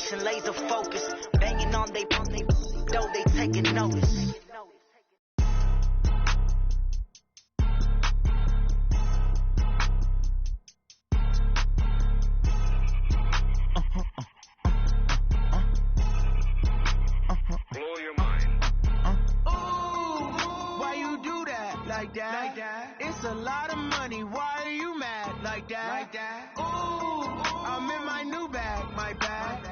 concentration, laser focus. Banging on they though they taking notice. Like that. It's a lot of money. Why are you mad like that? Ooh, I'm in my new bag, my bag.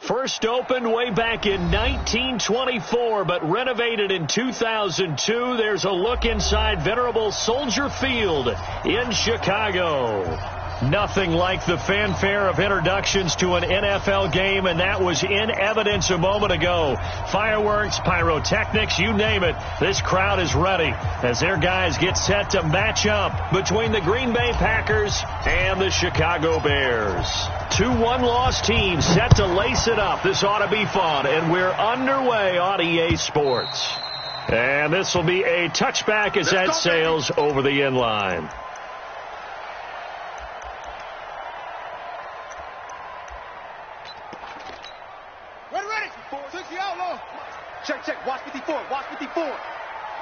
First opened way back in 1924, but renovated in 2002. There's a look inside venerable Soldier Field in Chicago. Nothing like the fanfare of introductions to an NFL game, and that was in evidence a moment ago. Fireworks, pyrotechnics, you name it. This crowd is ready as their guys get set to match up between the Green Bay Packers and the Chicago Bears. 2 one-loss teams set to lace it up. This ought to be fun, and we're underway on EA Sports. And this will be a touchback as that sails over the end line. Check. Watch 54.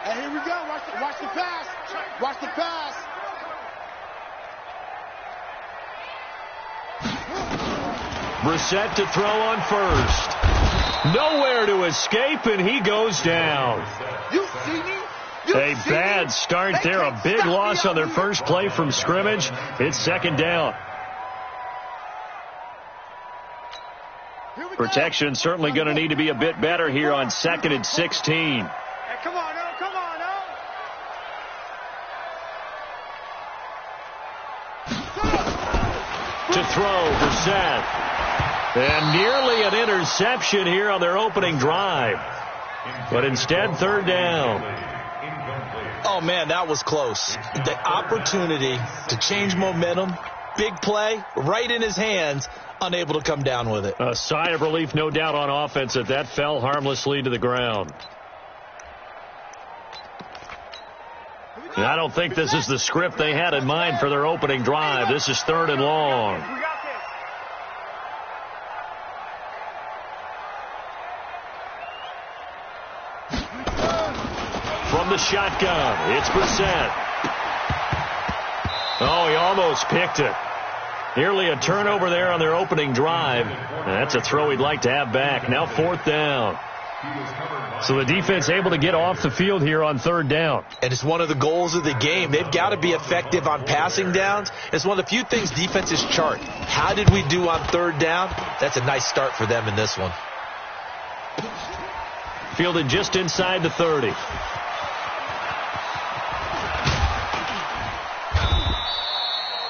And here we go. Watch the pass. Watch the pass. Brissett to throw on first. Nowhere to escape, and he goes down. You see me? A bad start there. A big loss on their first play from scrimmage. It's second down. Protection certainly going to need to be a bit better here on 2nd and 16. Hey, come on now. To throw, Brissett. And nearly an interception here on their opening drive. But instead, third down. Oh, man, that was close. The opportunity to change momentum, big play, right in his hands, unable to come down with it. A sigh of relief, no doubt, on offense that fell harmlessly to the ground. And I don't think this is the script they had in mind for their opening drive. This is 3rd and long. From the shotgun, it's Brissett. Oh, he almost picked it. Nearly a turnover there on their opening drive. That's a throw he'd like to have back. Now 4th down. So the defense able to get off the field here on 3rd down. And it's one of the goals of the game. They've got to be effective on passing downs. It's one of the few things defenses chart. How did we do on 3rd down? That's a nice start for them in this one. Fielded just inside the 30.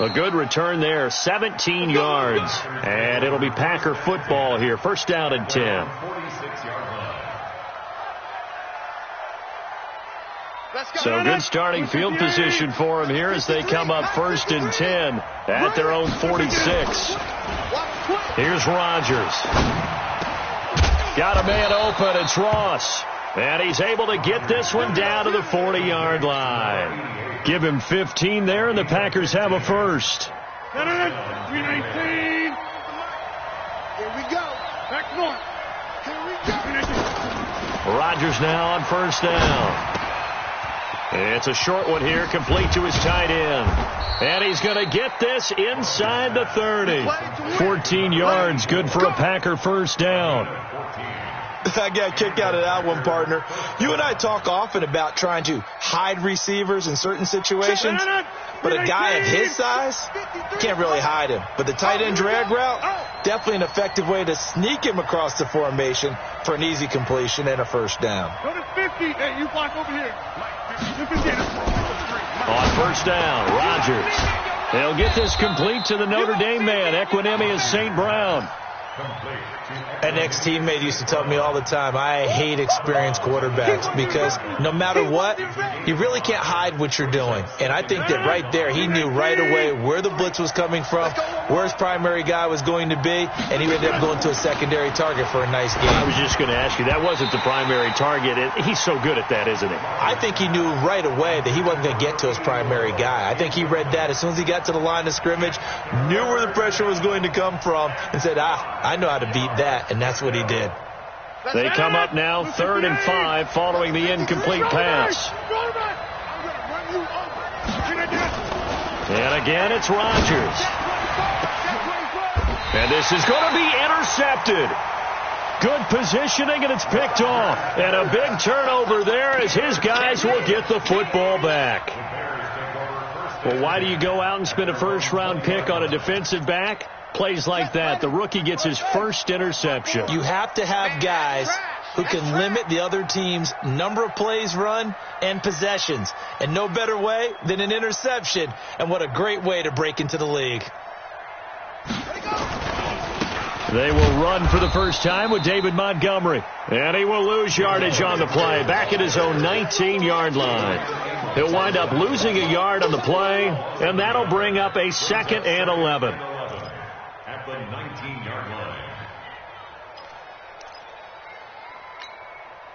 A good return there, 17 yards. And it'll be Packer football here. First down and 10. So good starting field position for them here as they come up 1st and 10 at their own 46. Here's Rodgers. Got a man open. It's Ross. And he's able to get this one down to the 40-yard line. Give him 15 there, and the Packers have a first. 319. Here we go. Back north. Here we go. Rodgers now on first down. It's a short one here, complete to his tight end. And he's going to get this inside the 30. 14 yards, good for a Packer first down. I got a kick out of that one, partner. You and I talk often about trying to hide receivers in certain situations, but a guy of his size can't really hide him. But the tight end drag route, definitely an effective way to sneak him across the formation for an easy completion and a first down. Go to 50. Hey, you block over here. On first down, Rodgers. They'll get this complete to the Notre Dame man, Equinemius St. Brown. An ex-teammate used to tell me all the time, I hate experienced quarterbacks because no matter what, you really can't hide what you're doing. And I think that right there, he knew right away where the blitz was coming from, where his primary guy was going to be, and he ended up going to a secondary target for a nice game. I was just going to ask you, that wasn't the primary target. He's so good at that, isn't he? I think he knew right away that he wasn't going to get to his primary guy. I think he read that as soon as he got to the line of scrimmage, knew where the pressure was going to come from, and said, I know how to beat that, and that's what he did. They come up now 3rd and 5 following the incomplete pass. And again, it's Rodgers. And this is going to be intercepted. Good positioning, and it's picked off. And a big turnover there as his guys will get the football back. Well, why do you go out and spend a first-round pick on a defensive back? Plays like that, the rookie gets his first interception. You have to have guys who can limit the other team's number of plays run and possessions. And no better way than an interception. And what a great way to break into the league. They will run for the first time with David Montgomery. And he will lose yardage on the play, back at his own 19-yard line. He'll wind up losing a yard on the play, and that'll bring up a 2nd and 11. At the 19-yard line.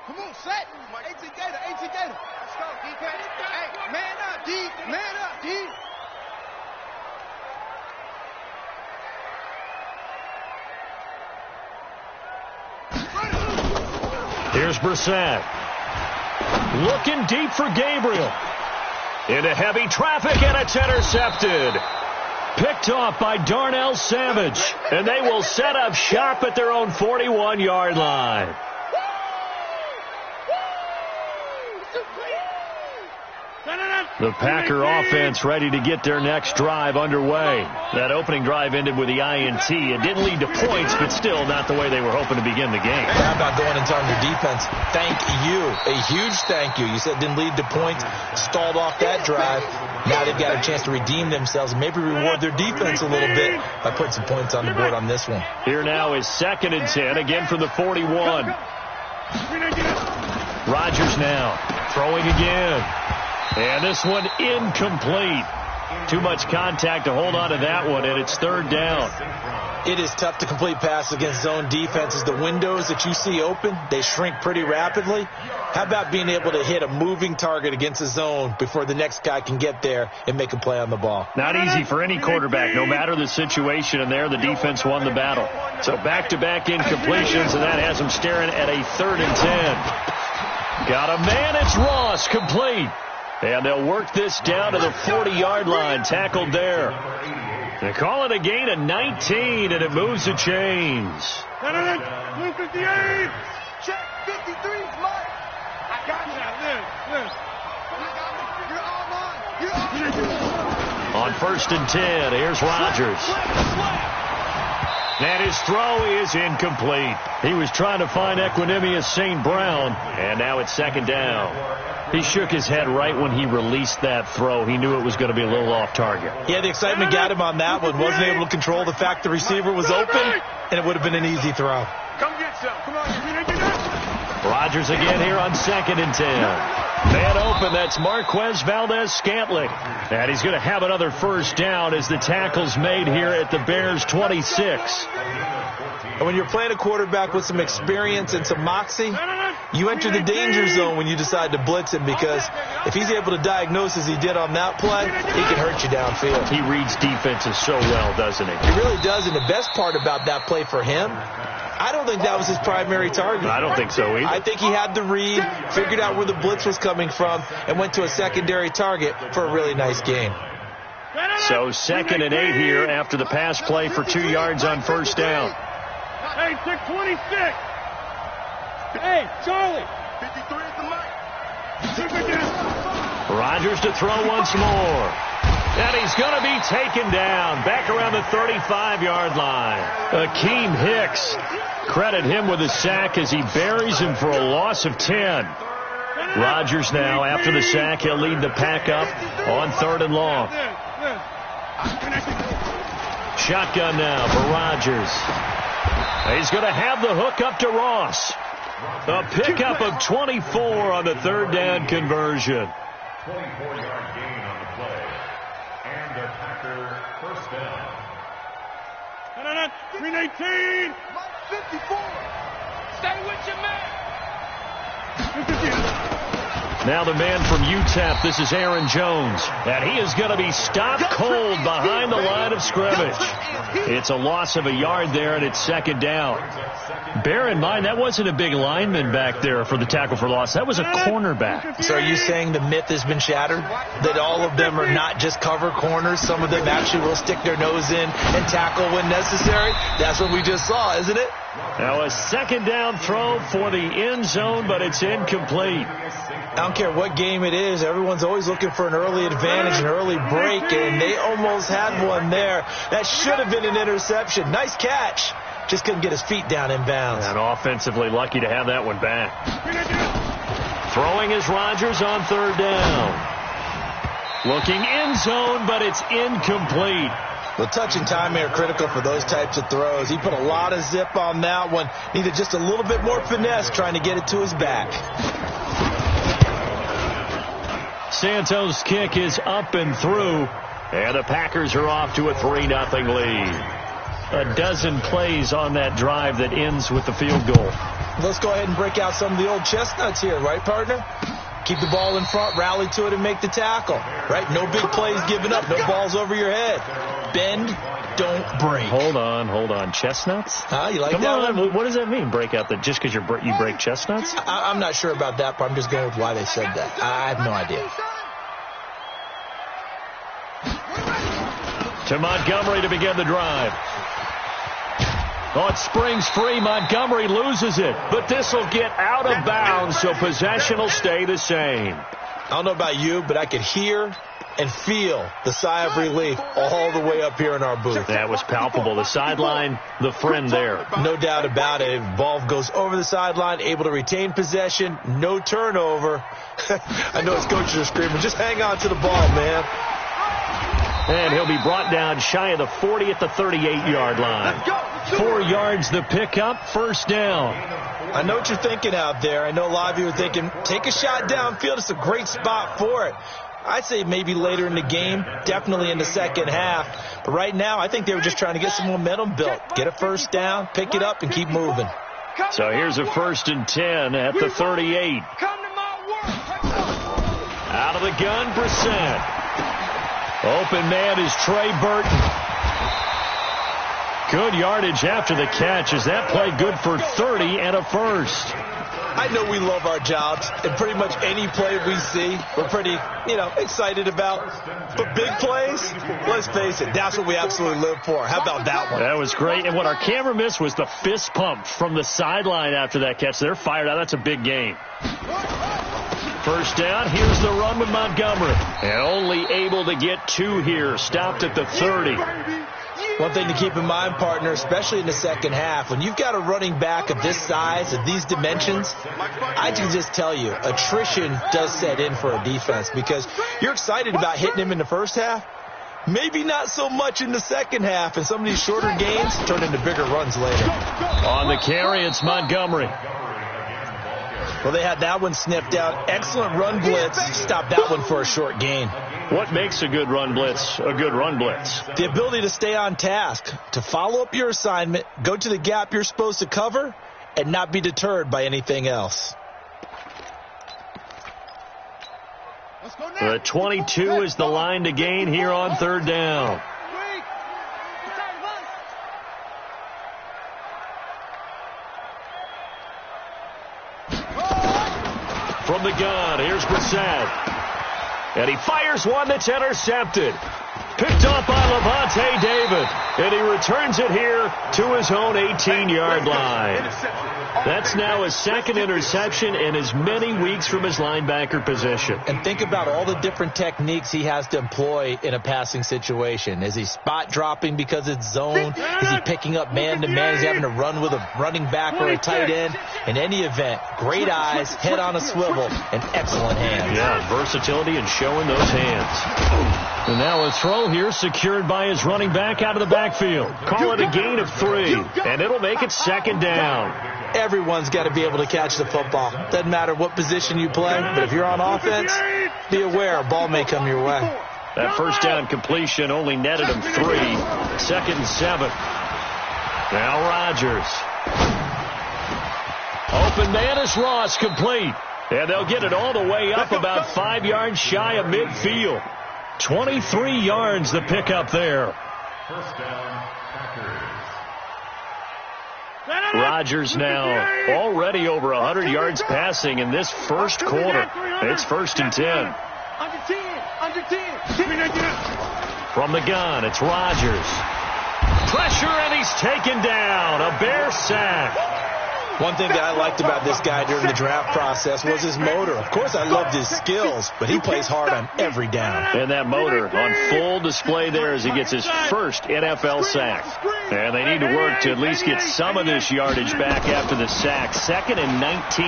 Come on, set. A.T. Gator, A.T. Gator. Let's go, defense. Hey, man up, D. Man up, D. Here's Brissett. Looking deep for Gabriel. Into heavy traffic, and it's intercepted. Picked off by Darnell Savage. And they will set up shop at their own 41-yard line. The Packer offense ready to get their next drive underway. That opening drive ended with the INT. It didn't lead to points, but still not the way they were hoping to begin the game. How about going into under defense? Thank you. A huge thank you. You said it didn't lead to points, stalled off that drive. Now they've got a chance to redeem themselves and maybe reward their defense a little bit by putting some points on the board on this one. Here now is 2nd and 10, again from the 41. Rodgers now throwing again. And this one incomplete. Too much contact to hold on to that one, and it's 3rd down. It is tough to complete passes against zone defenses. The windows that you see open, they shrink pretty rapidly. How about being able to hit a moving target against a zone before the next guy can get there and make a play on the ball? Not easy for any quarterback, no matter the situation, and there the defense won the battle. So back-to-back incompletions, and that has them staring at a 3rd and 10. Got a man, it's Ross, complete. And they'll work this down to the 40-yard line, tackled there. They call it a gain of 19, and it moves the chains. Blue 58. Check 53, Mike. I got you. You're all mine. On 1st and 10, here's Rodgers. And his throw is incomplete. He was trying to find Equanimous St. Brown, and now it's 2nd down. He shook his head right when he released that throw. He knew it was going to be a little off target. Yeah, the excitement got him on that one. Wasn't able to control the fact the receiver was open, and it would have been an easy throw. Come get some. Come on. Rodgers again here on 2nd and 10. Man open, that's Marquez Valdez-Scantling. And he's going to have another 1st down as the tackle's made here at the Bears' 26. And when you're playing a quarterback with some experience and some moxie, you enter the danger zone when you decide to blitz him, because if he's able to diagnose as he did on that play, he can hurt you downfield. He reads defenses so well, doesn't he? He really does, and the best part about that play for him, I don't think that was his primary target. I don't think so either. I think he had the read, figured out where the blitz was coming from, and went to a secondary target for a really nice game. So 2nd and 8 here after the pass play for 2 yards on 1st down. Hey, 626. Hey, Charlie. 53 at the mic. Rodgers to throw once more. And he's going to be taken down back around the 35-yard line. Akeem Hicks, credit him with a sack as he buries him for a loss of 10. Rodgers now, after the sack, he'll lead the pack up on 3rd and long. Shotgun now for Rodgers. He's going to have the hook up to Ross. A pickup of 24 on the third down conversion. 24-yard gain on the play. And the Packer first down. Green 18. 54. Stay with your man. Now the man from UTEP, this is Aaron Jones. And he is going to be stopped cold behind the line of scrimmage. It's a loss of a yard there, and it's second down. Bear in mind, that wasn't a big lineman back there for the tackle for loss. That was a cornerback. So are you saying the myth has been shattered? That all of them are not just cover corners? Some of them actually will stick their nose in and tackle when necessary? That's what we just saw, isn't it? Now a second down throw for the end zone, but it's incomplete. I don't care what game it is. Everyone's always looking for an early advantage, an early break, and they almost had one there. That should have been an interception. Nice catch. Just couldn't get his feet down in bounds. And offensively lucky to have that one back. Throwing is Rodgers on third down. Looking end zone, but it's incomplete. The touch and timing are critical for those types of throws. He put a lot of zip on that one. Needed just a little bit more finesse trying to get it to his back. Santos' kick is up and through, and the Packers are off to a 3-0 lead. A dozen plays on that drive that ends with the field goal. Let's go ahead and break out some of the old chestnuts here, right, partner? Keep the ball in front, rally to it, and make the tackle, right? No big plays given up, no balls over your head. Bend, don't break. Hold on. Chestnuts? You like Come that on. one? What does that mean, break out? Just because you break chestnuts? I'm not sure about that, but I'm just going with why they said that. I have no idea. To Montgomery to begin the drive. Oh, it springs free. Montgomery loses it. But this will get out of bounds, so possession will stay the same. I don't know about you, but I could hear and feel the sigh of relief all the way up here in our booth. That was palpable. The sideline, the friend there. No doubt about it. Ball goes over the sideline, able to retain possession, no turnover. I know his coaches are screaming, just hang on to the ball, man. And he'll be brought down shy of the 40 at the 38-yard line. 4 yards the pickup, first down. I know what you're thinking out there. I know a lot of you are thinking, take a shot downfield. It's a great spot for it. I'd say maybe later in the game, definitely in the second half. But right now, I think they were just trying to get some momentum built. Get a first down, pick it up, and keep moving. So here's a 1st and 10 at the 38. Out of the gun, Brissett. Open man is Trey Burton. Good yardage after the catch. Is that play good for 30 and a first? I know we love our jobs, and pretty much any play we see, we're pretty, excited about. But big plays, let's face it, that's what we absolutely live for. How about that one? That was great. And what our camera missed was the fist pump from the sideline after that catch. They're fired out. That's a big game. First down, here's the run with Montgomery. And only able to get 2 here. Stopped at the 30. One thing to keep in mind, partner, especially in the second half, when you've got a running back of this size, of these dimensions, I can just tell you, attrition does set in for a defense because you're excited about hitting him in the first half. Maybe not so much in the second half, and some of these shorter gains turn into bigger runs later. On the carry, it's Montgomery. Well, they had that one sniffed out. Excellent run blitz. Stopped that one for a short gain. What makes a good run blitz a good run blitz? The ability to stay on task, to follow up your assignment, go to the gap you're supposed to cover, and not be deterred by anything else. The 22 is the line to gain here on third down. From the gun, here's Brissett. And he fires one that's intercepted. Picked up by Levante David. And he returns it here to his own 18-yard line. That's now his second interception in as many weeks from his linebacker position. And think about all the different techniques he has to employ in a passing situation. Is he spot dropping because it's zone? Is he picking up man-to-man? Is he having to run with a running back or a tight end? In any event, great eyes, head on a swivel, and excellent hands. Yeah, versatility and showing those hands. And now a throw here secured by his running back out of the backfield. Call it a gain of 3, and it'll make it second down. Everyone's got to be able to catch the football. Doesn't matter what position you play, but if you're on offense, be aware a ball may come your way. That first down completion only netted him 3. 2nd and 7. Now Rodgers. Open man is Ross, complete. And they'll get it all the way up about 5 yards shy of midfield. 23 yards the pickup there. First down, Packers. Rodgers now already over 100 yards passing in this first quarter. It's 1st and 10. Under 10. From the gun, it's Rodgers. Pressure, and he's taken down. A Bear sack. One thing that I liked about this guy during the draft process was his motor. Of course, I loved his skills, but he plays hard on every down. And that motor on full display there as he gets his first NFL sack. And they need to work to at least get some of this yardage back after the sack. 2nd and 19.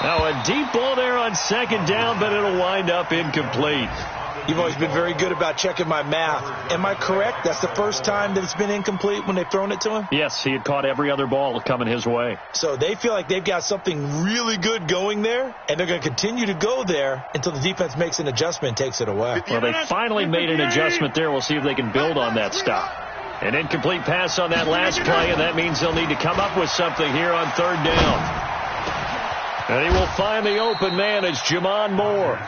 Now a deep ball there on 2nd down, but it'll wind up incomplete. You've always been very good about checking my math. Am I correct? That's the first time that it's been incomplete when they've thrown it to him? Yes, he had caught every other ball coming his way. So they feel like they've got something really good going there, and they're going to continue to go there until the defense makes an adjustment and takes it away. Well, they finally made an adjustment there. We'll see if they can build on that stop. An incomplete pass on that last play, and that means they'll need to come up with something here on 3rd down. And he will find the open man. It's Jamon Moore.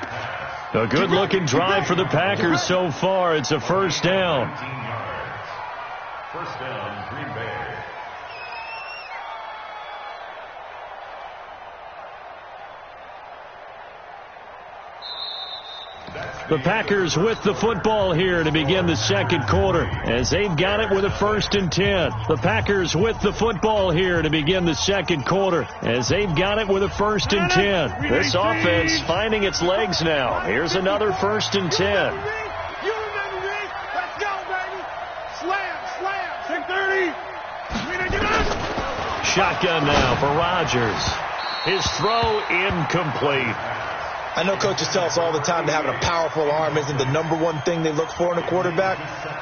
A good-looking drive for the Packers so far. It's a 1st down. 19 yards. First down, Green Bay. The Packers with the football here to begin the 2nd quarter as they've got it with a 1st and 10. The Packers with the football here to begin the 2nd quarter as they've got it with a 1st and 10. This offense finding its legs now. Here's another 1st and 10. You remember me? Let's go, baby. Slam. 630. Shotgun now for Rodgers. His throw incomplete. I know coaches tell us all the time that having a powerful arm isn't the #1 thing they look for in a quarterback.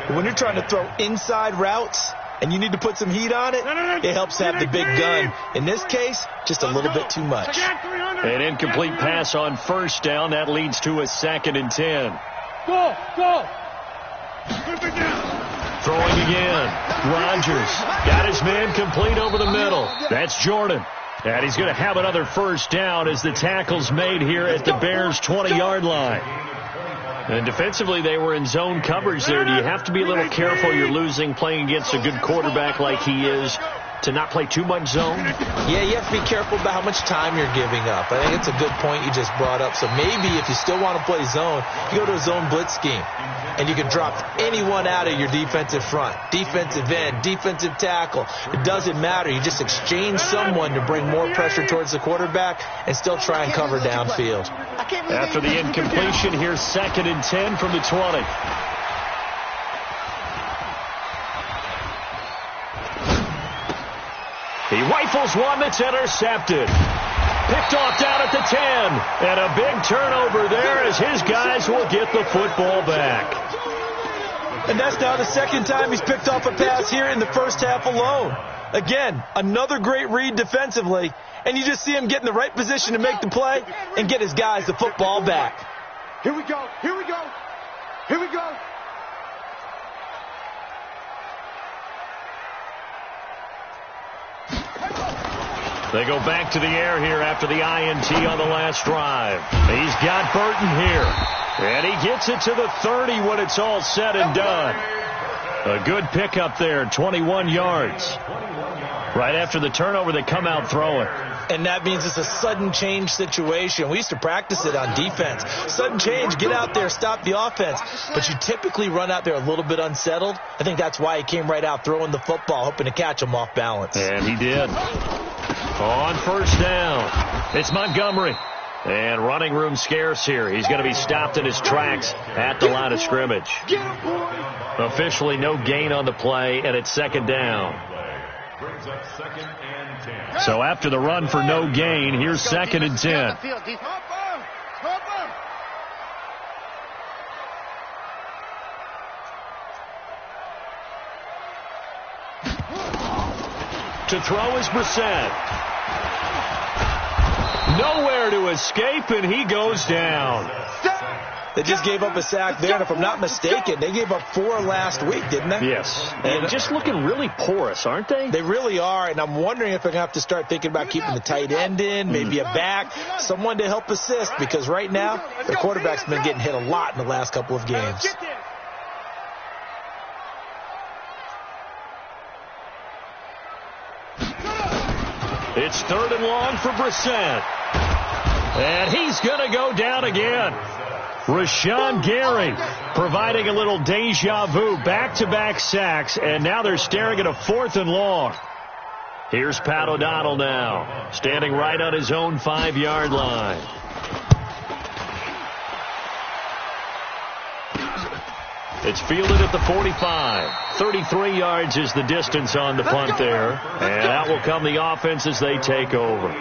But when you're trying to throw inside routes and you need to put some heat on it, it helps to have the big gun. In this case, just a little bit too much. An incomplete pass on 1st down. That leads to a 2nd and 10. Go. Throwing again. Rodgers got his man complete over the middle. That's Jordan. And he's going to have another 1st down as the tackle's made here at the Bears' 20-yard line. And defensively, they were in zone coverage there. Do you have to be a little careful? You're losing playing against a good quarterback like he is to not play too much zone? Yeah, you have to be careful about how much time you're giving up. I think it's a good point you just brought up. So maybe if you still want to play zone, you go to a zone blitz scheme. And you can drop anyone out of your defensive front. Defensive end, defensive tackle. It doesn't matter. You just exchange someone to bring more pressure towards the quarterback and still try and cover downfield. After the incompletion, here's 2nd and 10 from the 20. He rifles one that's intercepted. Picked off down at the 10. And a big turnover there as his guys will get the football back. And that's now the 2nd time he's picked off a pass here in the first half alone. Again, another great read defensively. And you just see him get in the right position to make the play and get his guys the football back. Here we go. They go back to the air here after the INT on the last drive. He's got Burton here. And he gets it to the 30 when it's all said and done. A good pickup there, 21 yards. Right after the turnover, they come out throwing. And that means it's a sudden change situation. We used to practice it on defense. Sudden change, get out there, stop the offense. But you typically run out there a little bit unsettled. I think that's why he came right out throwing the football, hoping to catch him off balance. And he did. On first down, it's Montgomery. And running room scarce here. He's going to be stopped in his tracks at the line of scrimmage. Officially no gain on the play, and it's second down. Brings up 2nd and 10. So after the run for no gain, here's 2nd and 10. To throw is Brissett. Nowhere to escape, and he goes down. They just gave up a sack there, and if I'm not mistaken, they gave up 4 last week, didn't they? Yes. And just looking really porous, aren't they? They really are, and I'm wondering if they're going to have to start thinking about keeping the tight end in, maybe a back, someone to help assist, because right now, their quarterback's been getting hit a lot in the last couple of games. It's 3rd and long for Brissett. And he's going to go down again. Rashawn Gary providing a little deja vu, back-to-back sacks, and now they're staring at a 4th and long. Here's Pat O'Donnell now, standing right on his own 5-yard line. It's fielded at the 45. 33 yards is the distance on the punt there. And out will come the offense as they take over.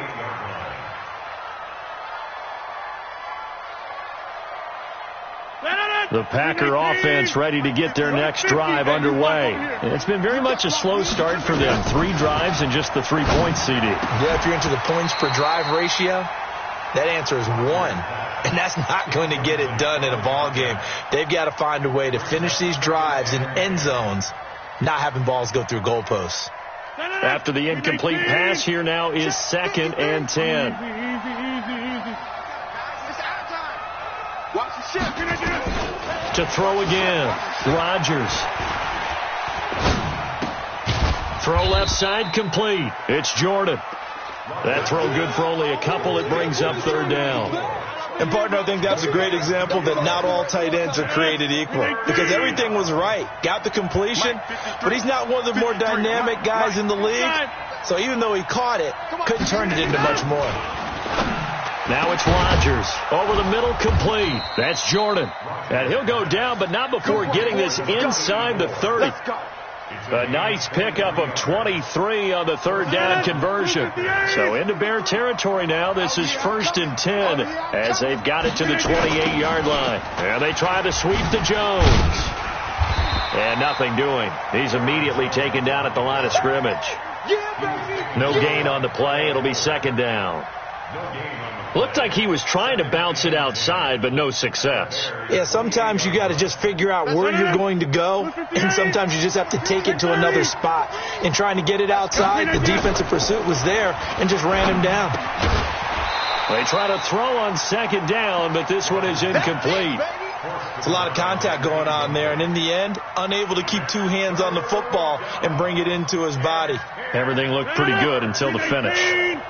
The Packer offense ready to get their next drive underway. And it's been very much a slow start for them. 3 drives and just the 3 points, CD. Yeah, if you're into the points per drive ratio, that answer is 1. And that's not going to get it done in a ball game. They've got to find a way to finish these drives in end zones, not having balls go through goalposts. After the incomplete pass, here now is 2nd and 10. To throw again, Rodgers. Throw left side complete. It's Jordan. That throw good for only a couple. It brings up 3rd down. And, partner, I think that's a great example that not all tight ends are created equal, because everything was right. Got the completion, but he's not one of the more dynamic guys in the league. So even though he caught it, couldn't turn it into much more. Now it's Rodgers. Over the middle, complete. That's Jordan. And he'll go down, but not before getting this inside the 30. A nice pickup of 23 on the 3rd down conversion. So into Bear territory now. This is 1st and 10 as they've got it to the 28-yard line. And they try to sweep to Jones. And nothing doing. He's immediately taken down at the line of scrimmage. No gain on the play. It'll be 2nd down. Looked like he was trying to bounce it outside, but no success. Yeah, sometimes you got to just figure out where you're going to go, and sometimes you just have to take it to another spot. In trying to get it outside, the defensive pursuit was there and just ran him down. They try to throw on 2nd down, but this one is incomplete. It's a lot of contact going on there, and in the end, unable to keep 2 hands on the football and bring it into his body. Everything looked pretty good until the finish.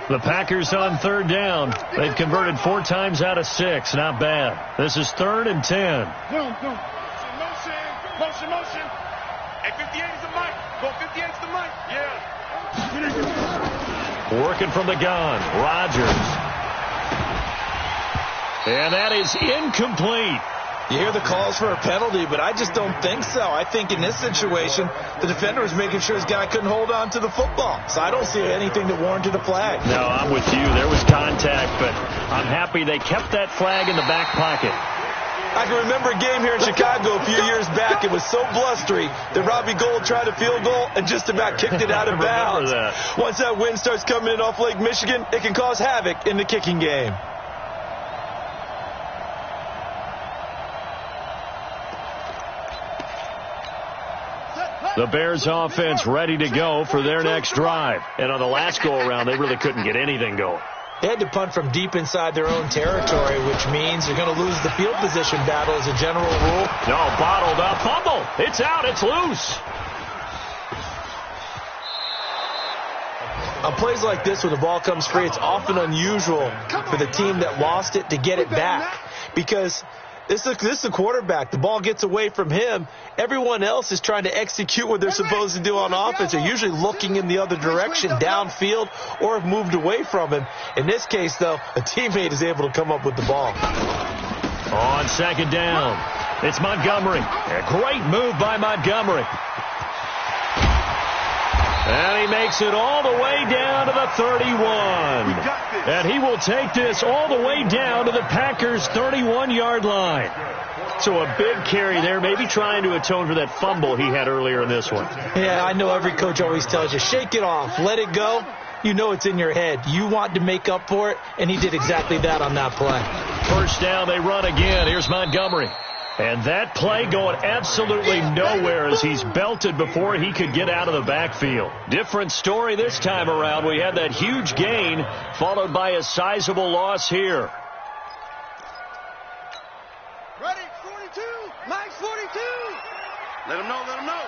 The Packers on 3rd down. They've converted 4 times out of 6. Not bad. This is 3rd and 10. Motion. Hey, 58 is the mic. Go 58 is the mic. Yeah. Working from the gun. Rodgers. And that is incomplete. You hear the calls for a penalty, but I just don't think so. I think in this situation, the defender was making sure his guy couldn't hold on to the football. So I don't see anything that warranted a flag. No, I'm with you. There was contact, but I'm happy they kept that flag in the back pocket. I can remember a game here in Chicago a few years back. It was so blustery that Robbie Gould tried a field goal and just about kicked it out of bounds. Once that wind starts coming in off Lake Michigan, it can cause havoc in the kicking game. The Bears offense ready to go for their next drive. And on the last go-around, they really couldn't get anything going. They had to punt from deep inside their own territory, which means they're going to lose the field position battle as a general rule. No, bottled up. Fumble. It's out. It's loose. On plays like this, when the ball comes free, it's often unusual for the team that lost it to get it back, because this is a quarterback. The ball gets away from him. Everyone else is trying to execute what they're supposed to do on offense. They're usually looking in the other direction, downfield, or have moved away from him. In this case, though, a teammate is able to come up with the ball. On second down, it's Montgomery. A great move by Montgomery. And he makes it all the way down to the 31. And he will take this all the way down to the Packers' 31-yard line. So a big carry there, maybe trying to atone for that fumble he had earlier in this one. Yeah, I know every coach always tells you, shake it off, let it go. You know it's in your head. You want to make up for it, and he did exactly that on that play. First down, they run again. Here's Montgomery. And that play going absolutely nowhere as he's belted before he could get out of the backfield. Different story this time around. We had that huge gain followed by a sizable loss here. Ready, 42, Max 42. Let him know, let him know.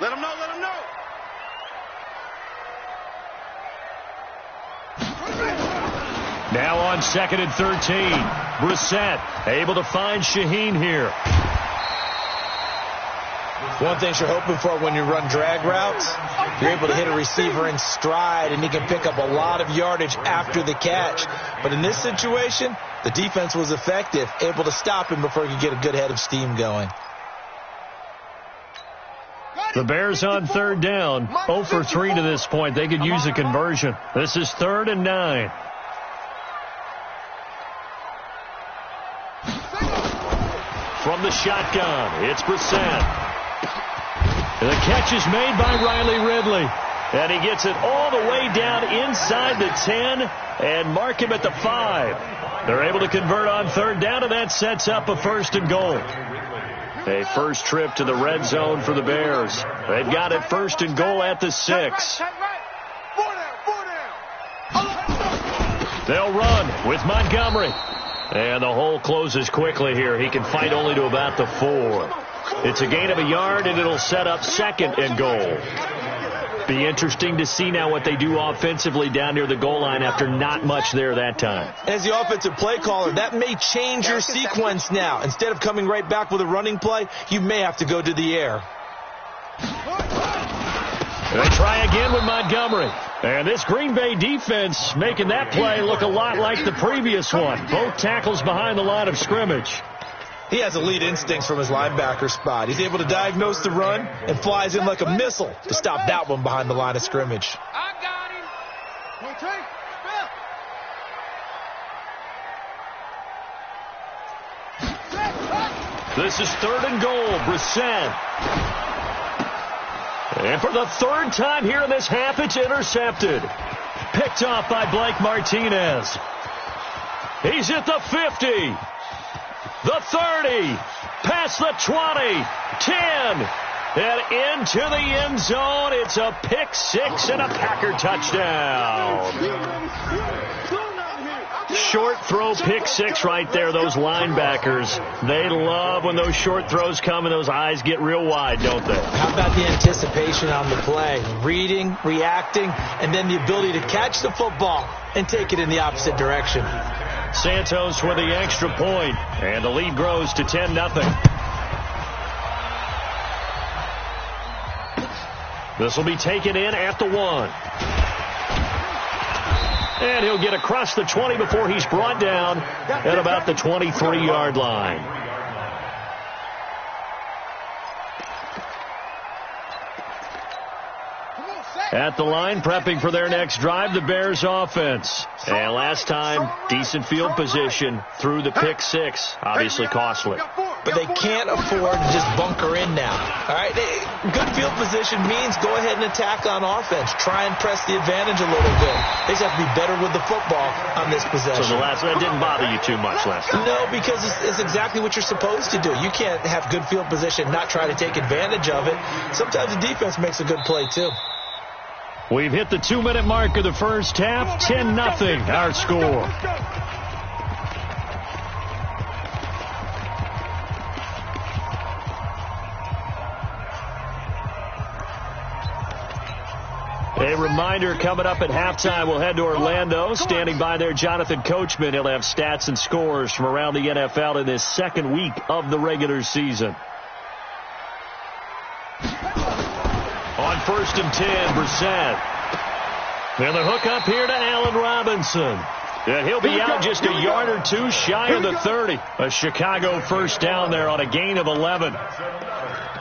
Let him know, let him know. Now on 2nd and 13. Brissett able to find Shaheen here. One thing you're hoping for when you run drag routes, you're able to hit a receiver in stride, and he can pick up a lot of yardage after the catch. But in this situation, the defense was effective, able to stop him before he could get a good head of steam going. The Bears on third down, 0 for 3 to this point. They could use a conversion. This is 3rd and 9. From the shotgun, it's Brissett. The catch is made by Riley Ridley. And he gets it all the way down inside the 10 and mark him at the 5. They're able to convert on third down, and that sets up a 1st and goal. A first trip to the red zone for the Bears. They've got it 1st and goal at the 6. They'll run with Montgomery. And the hole closes quickly here. He can fight only to about the 4. It's a gain of a yard, and it'll set up 2nd and goal. Be interesting to see now what they do offensively down near the goal line after not much there that time. As the offensive play caller, that may change your sequence now. Instead of coming right back with a running play, you may have to go to the air. They try again with Montgomery. And this Green Bay defense making that play look a lot like the previous one. Both tackles behind the line of scrimmage. He has elite instincts from his linebacker spot. He's able to diagnose the run and flies in like a missile to stop that one behind the line of scrimmage. I got him. This is 3rd and goal. Brissett. And for the 3rd time here in this half, it's intercepted. Picked off by Blake Martinez. He's at the 50. The 30. Past the 20. 10. And into the end zone. It's a pick 6 and a Packer touchdown. Short throw pick 6 right there. Those linebackers, they love when those short throws come and those eyes get real wide, don't they? How about the anticipation on the play? Reading, reacting, and then the ability to catch the football and take it in the opposite direction. Santos with the extra point, and the lead grows to 10-0. This will be taken in at the 1. And he'll get across the 20 before he's brought down at about the 23-yard line. At the line, prepping for their next drive, the Bears offense. And last time, decent field position through the pick 6. Obviously costly. But they can't afford to just bunker in now. All right, good field position means go ahead and attack on offense. Try and press the advantage a little bit. They just have to be better with the football on this possession. So that didn't bother you too much last time? No, because it's exactly what you're supposed to do. You can't have good field position, not try to take advantage of it. Sometimes the defense makes a good play, too. We've hit the 2-minute mark of the first half. 10-0 our score. A A reminder, coming up at halftime, we'll head to Orlando. Standing by there, Jonathan Coachman. He'll have stats and scores from around the NFL in this second week of the regular season. On 1st and 10, Brissett. And the hook up here to Allen Robinson. And he'll be out just a yard or two shy of the 30. A Chicago first down there on a gain of 11.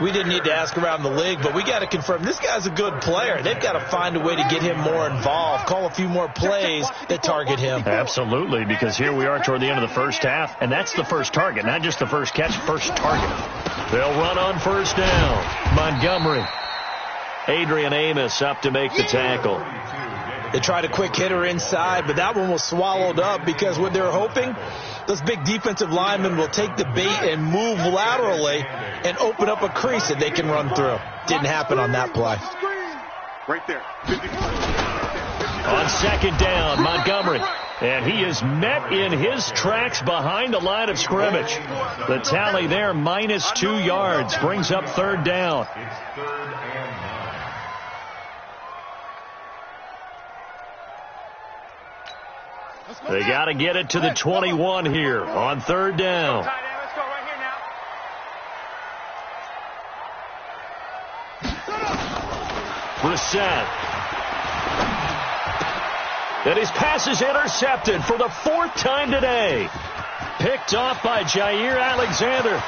We didn't need to ask around the league, but we got to confirm this guy's a good player. They've got to find a way to get him more involved, call a few more plays that target him. Absolutely, because here we are toward the end of the first half, and that's the first target, not just the first catch, first target. They'll run on first down. Montgomery. Adrian Amos up to make the tackle. They tried a quick hitter inside, but that one was swallowed up because what they're hoping, those big defensive linemen will take the bait and move laterally and open up a crease that they can run through. Didn't happen on that play. Right there. On second down, Montgomery. And he is met in his tracks behind the line of scrimmage. The tally there, -2 yards, brings up third down. They got to get it to the 21 here on third down. Let's go right here now. Brissett. And his pass is intercepted for the 4th time today. Picked off by Jair Alexander.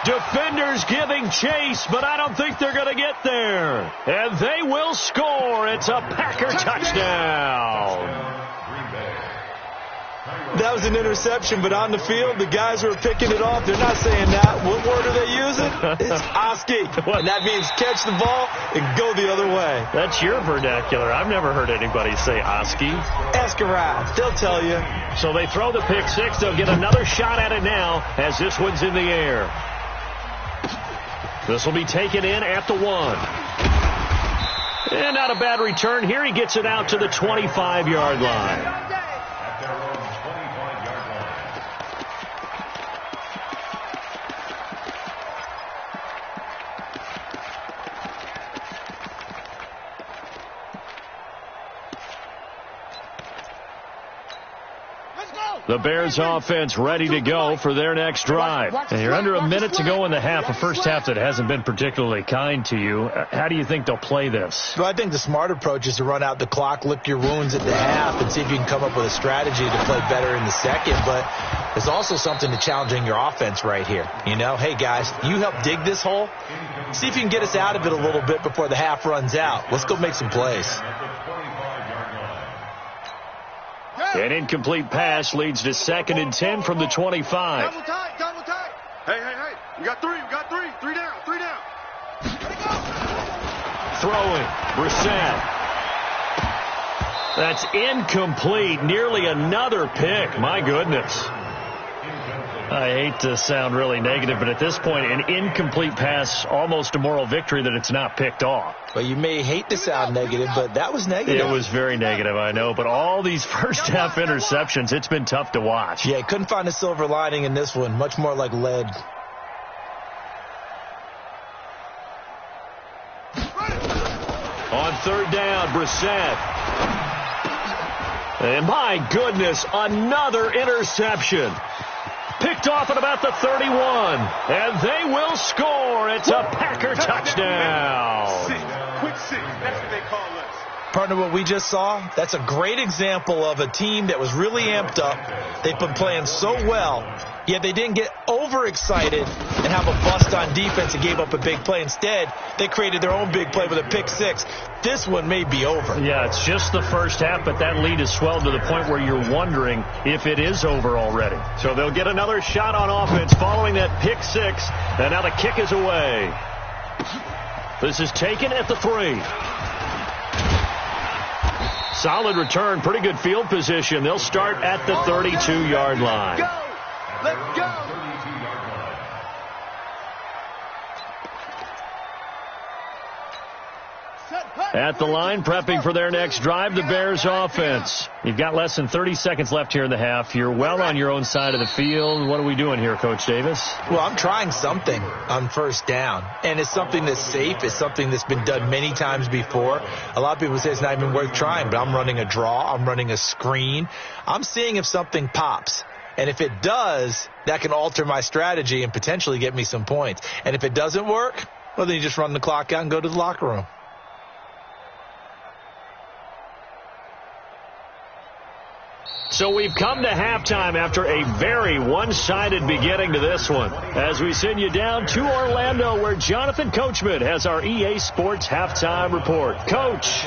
Defenders giving chase, but I don't think they're going to get there. And they will score. It's a Packer touchdown. That was an interception, but on the field, the guys who are picking it off, they're not saying that. What word are they using? It's Oski. And that means catch the ball and go the other way. That's your vernacular. I've never heard anybody say Oski. Ask around. They'll tell you. So they throw the pick six. They'll get another shot at it now as this one's in the air. This will be taken in at the 1. And not a bad return here. He gets it out to the 25-yard line. The Bears offense ready to go for their next drive. And you're under a minute to go in the half, a first half that hasn't been particularly kind to you. How do you think they'll play this? Well, I think the smart approach is to run out the clock, lick your wounds at the half, and see if you can come up with a strategy to play better in the second. But there's also something to challenging your offense right here. You know, hey, guys, you help dig this hole. See if you can get us out of it a little bit before the half runs out. Let's go make some plays. An incomplete pass leads to 2nd and 10 from the 25. Double tight. Hey. We got three. Three down. Throwing. Brissett. That's incomplete. Nearly another pick. My goodness. I hate to sound really negative, but at this point, an incomplete pass, almost a moral victory that it's not picked off. Well, you may hate to sound negative, but that was negative. It was very negative, I know. But all these first-half interceptions, it's been tough to watch. Yeah, couldn't find a silver lining in this one. Much more like lead. On third down, Brissett. And my goodness, another interception. Picked off at about the 31. And they will score. It's a Packer touchdown. Quick six. That's what they call us. Partner, what we just saw, that's a great example of a team that was really amped up. They've been playing so well, yet they didn't get overexcited and have a bust on defense and gave up a big play. Instead, they created their own big play with a pick six. This one may be over. Yeah, it's just the first half, but that lead has swelled to the point where you're wondering if it is over already. So they'll get another shot on offense following that pick six, and now the kick is away. This is taken at the 3. Solid return, pretty good field position. They'll start at the 32-yard line. Let's go. Set, At the line, prepping for their next drive, the Bears offense. You've got less than 30 seconds left here in the half. You're well on your own side of the field. What are we doing here, Coach Davis? Well, I'm trying something on first down, and it's something that's safe. It's something that's been done many times before. A lot of people say it's not even worth trying, but I'm running a draw. I'm running a screen. I'm seeing if something pops. And if it does, that can alter my strategy and potentially get me some points. And if it doesn't work, well, then you just run the clock out and go to the locker room. So we've come to halftime after a very one-sided beginning to this one. As we send you down to Orlando, where Jonathan Coachman has our EA Sports halftime report. Coach,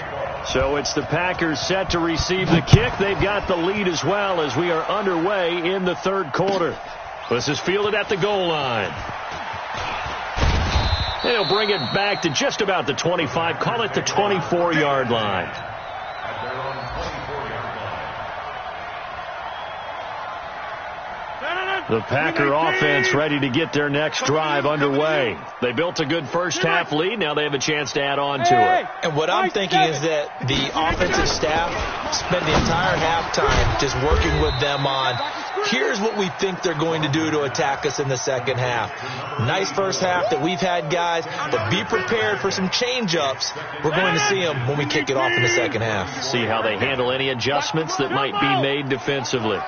so it's the Packers set to receive the kick. They've got the lead as well as we are underway in the third quarter. This is fielded at the goal line. They'll bring it back to just about the 25, call it the 24-yard line. The Packer offense ready to get their next drive underway. They built a good first-half lead. Now they have a chance to add on to it. And what I'm thinking is that the offensive staff spent the entire halftime just working with them on, here's what we think they're going to do to attack us in the second half. Nice first half that we've had, guys, but be prepared for some change-ups. We're going to see them when we kick it off in the second half. See how they handle any adjustments that might be made defensively.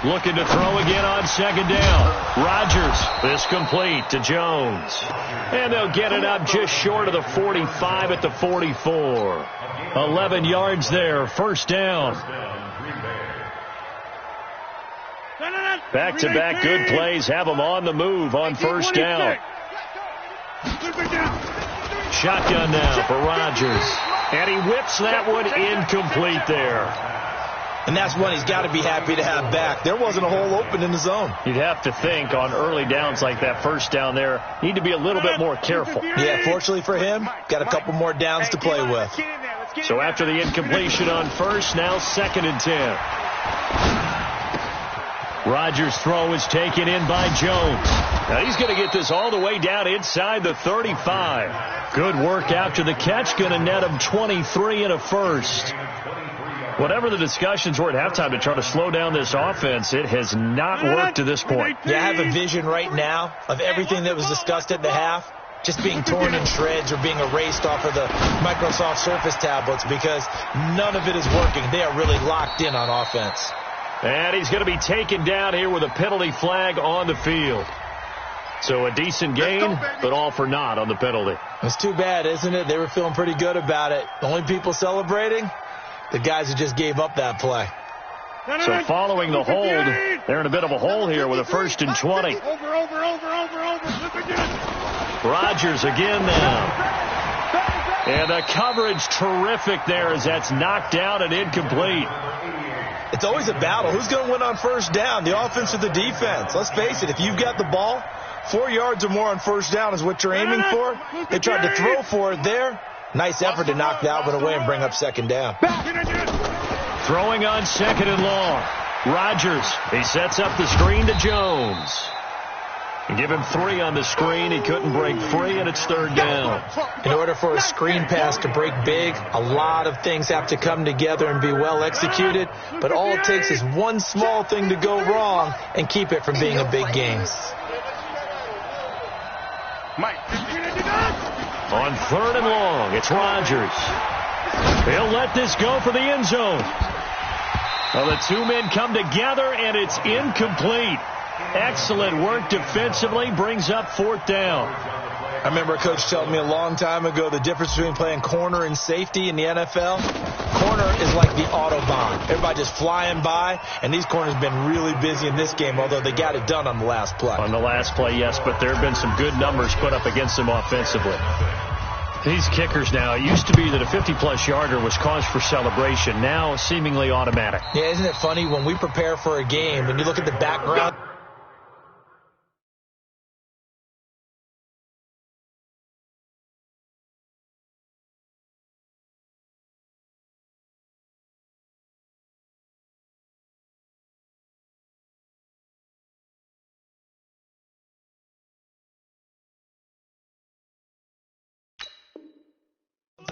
Looking to throw again on second down. Rodgers, this complete to Jones. And they'll get it up just short of the 45 at the 44. 11 yards there, first down. Back-to-back good plays have them on the move on first down. Shotgun now for Rodgers. And he whips that one incomplete there. And that's one he's got to be happy to have back. There wasn't a hole open in the zone. You'd have to think on early downs like that first down there, need to be a little bit more careful. Yeah, fortunately for him, got a couple more downs to play with. So after the incompletion on first, now 2nd and 10. Rodgers' throw is taken in by Jones. Now he's going to get this all the way down inside the 35. Good work after the catch, going to net him 23 and a first. Whatever the discussions were at halftime to try to slow down this offense, it has not worked to this point. Yeah, I have a vision right now of everything that was discussed at the half just being torn in shreds or being erased off of the Microsoft Surface tablets because none of it is working. They are really locked in on offense. And he's going to be taken down here with a penalty flag on the field. So a decent gain, but all for naught on the penalty. It's too bad, isn't it? They were feeling pretty good about it. The only people celebrating, the guys who just gave up that play. So following the hold, they're in a bit of a hole here with a 1st and 20. Rodgers again now. And the coverage terrific there as that's knocked down and incomplete. It's always a battle. Who's going to win on first down, the offense or the defense? Let's face it, if you've got the ball, 4 yards or more on first down is what you're aiming for. They tried to throw for it there. Nice effort to knock that one away and bring up 2nd down. Throwing on 2nd and long. Rodgers, he sets up the screen to Jones. And give him 3 on the screen. He couldn't break free, and it's 3rd down. In order for a screen pass to break big, a lot of things have to come together and be well executed. But all it takes is one small thing to go wrong and keep it from being a big game. On 3rd and long, it's Rodgers. He'll let this go for the end zone. Well, the two men come together, and it's incomplete. Excellent work defensively, brings up 4th down. I remember a coach telling me a long time ago the difference between playing corner and safety in the NFL. Corner is like the Autobahn. Everybody just flying by, and these corners have been really busy in this game, although they got it done on the last play. On the last play, yes, but there have been some good numbers put up against them offensively. These kickers now, it used to be that a 50-plus yarder was cause for celebration. Now, seemingly automatic. Yeah, isn't it funny when we prepare for a game, when you look at the background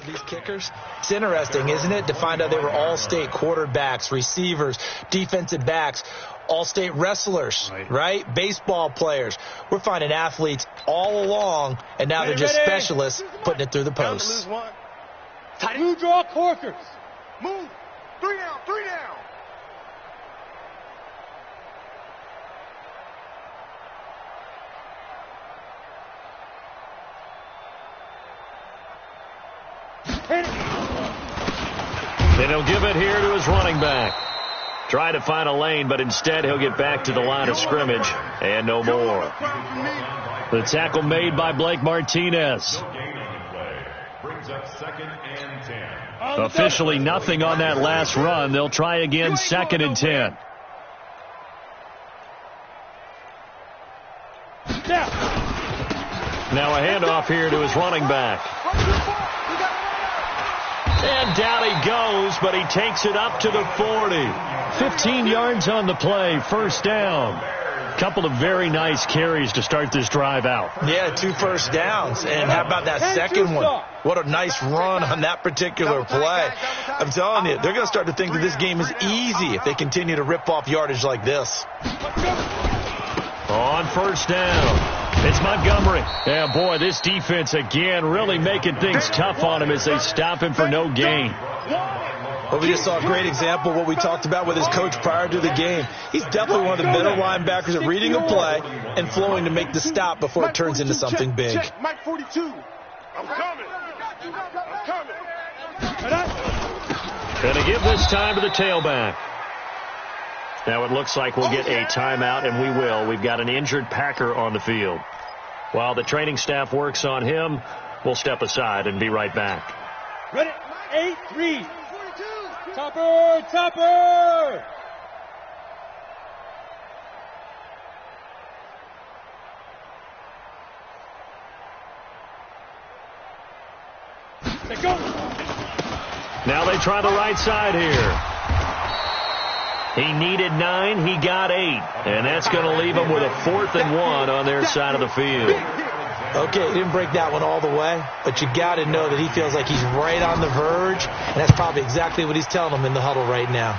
these kickers? It's interesting, isn't it, to find out they were all-state quarterbacks, receivers, defensive backs, all-state wrestlers, right? Baseball players. We're finding athletes all along, and now they're just specialists putting it through the posts. You draw corkers. Move. 3 down, 3 down. And he'll give it here to his running back. Try to find a lane, but instead he'll get back to the line of scrimmage and no more. The tackle made by Blake Martinez. Brings up 2nd and 10. Officially nothing on that last run. They'll try again 2nd and 10. Now a handoff here to his running back. And down he goes, but he takes it up to the 40. 15 yards on the play, first down. Couple of very nice carries to start this drive out. Yeah, 2 first downs. And how about that second one? What a nice run on that particular play. I'm telling you, they're going to start to think that this game is easy if they continue to rip off yardage like this. On first down, it's Montgomery. Yeah, boy, this defense again really making things tough on him as they stop him for no gain. Well, we just saw a great example of what we talked about with his coach prior to the game. He's definitely one of the better linebackers at reading a play and flowing to make the stop before it turns into something big. Mike 42. I'm coming. I'm coming. Going to give this time to the tailback. Now it looks like we'll get a timeout, and we will. We've got an injured Packer on the field. While the training staff works on him, we'll step aside and be right back. Ready? 8-3. Topper! Topper! Let's go. Now they try the right side here. He needed 9, he got 8. And that's going to leave him with a 4th and 1 on their side of the field. Okay, he didn't break that one all the way, but you got to know that he feels like he's right on the verge, and that's probably exactly what he's telling them in the huddle right now.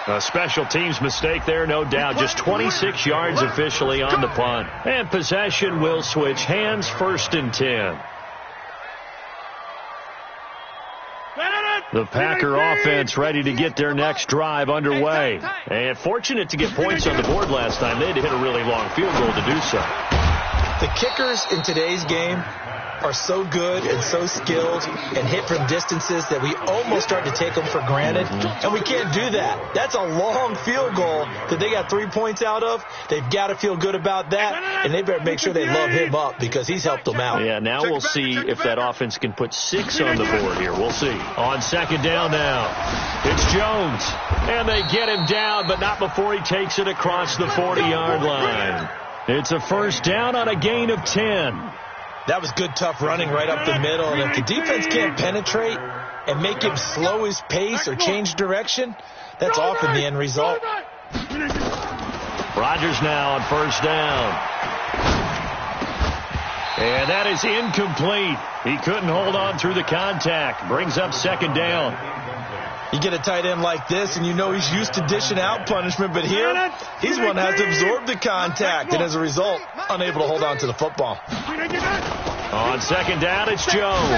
A special teams mistake there, no doubt. Just 26 yards officially on the punt. And possession will switch hands, 1st and 10. The Packer offense ready to get their next drive underway. And fortunate to get points on the board last time. They had to hit a really long field goal to do so. The kickers in today's game are so good and so skilled and hit from distances that we almost start to take them for granted. And we can't do that. That's a long field goal that they got 3 points out of. They've got to feel good about that, and they better make sure they love him up because he's helped them out. Yeah, now we'll see if that offense can put 6 on the board here. We'll see. On 2nd down now, it's Jones. And they get him down, but not before he takes it across the 40-yard line. It's a first down on a gain of 10. That was good, tough running right up the middle. And if the defense can't penetrate and make him slow his pace or change direction, that's often the end result. Rodgers now on first down. And that is incomplete. He couldn't hold on through the contact. Brings up 2nd down. You get a tight end like this, and you know he's used to dishing out punishment, but here, he's one that has to absorb the contact, and as a result, unable to hold on to the football. On 2nd down, it's Jones.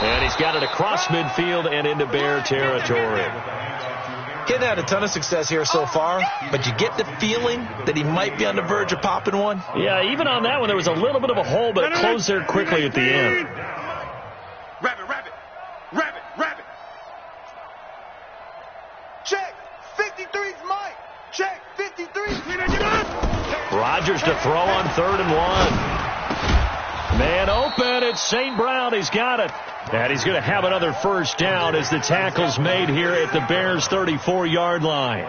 And he's got it across midfield and into Bear territory. He hasn't had a ton of success here so far, but you get the feeling that he might be on the verge of popping one. Yeah, even on that one, there was a little bit of a hole, but it closed there quickly at the end. Rabbit. Check. 53's Mike. Check. 53. Rodgers to throw on 3rd and 1. Man open. It's St. Brown. He's got it. And he's going to have another first down as the tackle's made here at the Bears' 34-yard line.